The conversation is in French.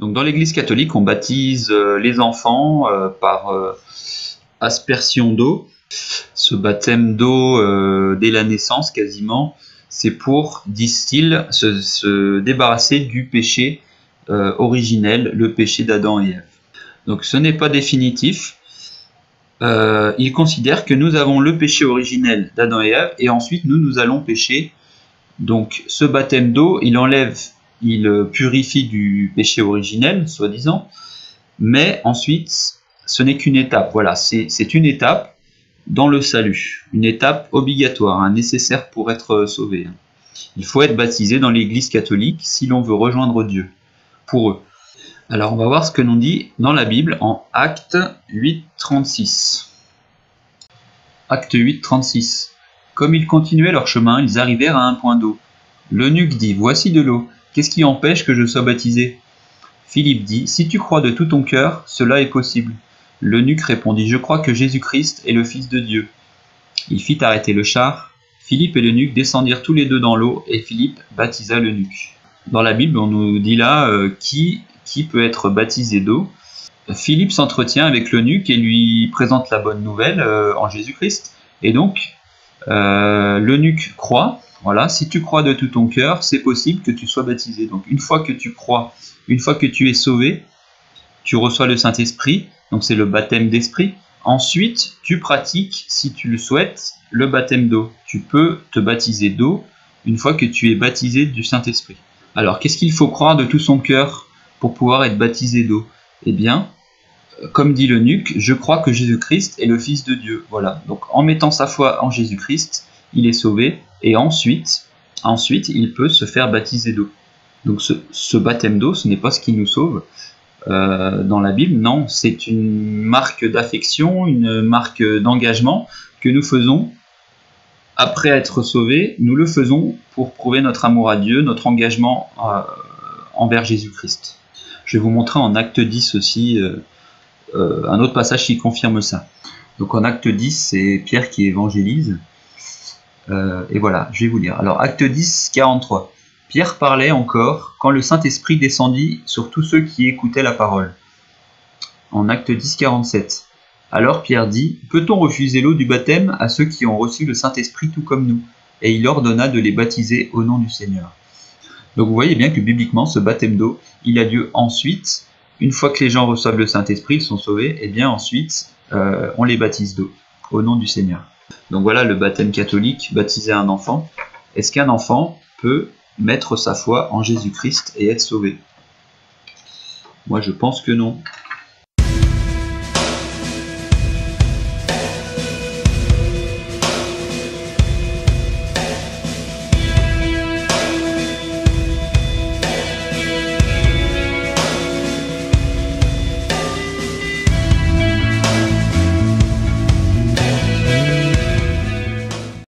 Donc dans l'Église catholique, on baptise les enfants par aspersion d'eau. Ce baptême d'eau dès la naissance quasiment, c'est pour, disent-ils, se débarrasser du péché originel, le péché d'Adam et Ève. Donc ce n'est pas définitif. Il considère que nous avons le péché originel d'Adam et Ève, et ensuite nous allons pécher. Donc ce baptême d'eau, il purifie du péché originel, soi-disant, mais ensuite, ce n'est qu'une étape. Voilà, c'est une étape dans le salut, une étape obligatoire, hein, nécessaire pour être sauvé. Il faut être baptisé dans l'Église catholique si l'on veut rejoindre Dieu, pour eux. Alors on va voir ce que l'on dit dans la Bible en Actes 8, 36. Acte 8, 36. Comme ils continuaient leur chemin, ils arrivèrent à un point d'eau. L'eunuque dit, voici de l'eau, qu'est-ce qui empêche que je sois baptisé? Philippe dit, si tu crois de tout ton cœur, cela est possible. L'eunuque répondit, je crois que Jésus-Christ est le Fils de Dieu. Il fit arrêter le char. Philippe et l'eunuque descendirent tous les deux dans l'eau, et Philippe baptisa l'eunuque. Dans la Bible, on nous dit là qui peut être baptisé d'eau. Philippe s'entretient avec l'eunuque et lui présente la bonne nouvelle en Jésus-Christ. Et donc, l'eunuque croit. Voilà, si tu crois de tout ton cœur, c'est possible que tu sois baptisé. Donc une fois que tu crois, une fois que tu es sauvé, tu reçois le Saint-Esprit, donc c'est le baptême d'esprit. Ensuite, tu pratiques, si tu le souhaites, le baptême d'eau. Tu peux te baptiser d'eau une fois que tu es baptisé du Saint-Esprit. Alors, qu'est-ce qu'il faut croire de tout son cœur pour pouvoir être baptisé d'eau? Eh bien, comme dit l'eunuque, je crois que Jésus-Christ est le Fils de Dieu. Voilà, donc en mettant sa foi en Jésus-Christ, il est sauvé, et ensuite, il peut se faire baptiser d'eau. Donc ce baptême d'eau, ce n'est pas ce qui nous sauve dans la Bible, non, c'est une marque d'affection, une marque d'engagement que nous faisons après être sauvés. Nous le faisons pour prouver notre amour à Dieu, notre engagement envers Jésus-Christ. Je vais vous montrer en Acte 10 aussi un autre passage qui confirme ça. Donc en Acte 10, c'est Pierre qui évangélise. Et voilà, je vais vous lire. Alors, Acte 10, 43. Pierre parlait encore quand le Saint-Esprit descendit sur tous ceux qui écoutaient la parole. En Acte 10, 47. Alors Pierre dit, peut-on refuser l'eau du baptême à ceux qui ont reçu le Saint-Esprit tout comme nous? Et il ordonna de les baptiser au nom du Seigneur. Donc vous voyez bien que bibliquement, ce baptême d'eau, il a lieu ensuite. Une fois que les gens reçoivent le Saint-Esprit, ils sont sauvés, et bien ensuite, on les baptise d'eau, au nom du Seigneur. Donc voilà le baptême catholique, baptiser un enfant. Est-ce qu'un enfant peut mettre sa foi en Jésus-Christ et être sauvé? Moi je pense que non.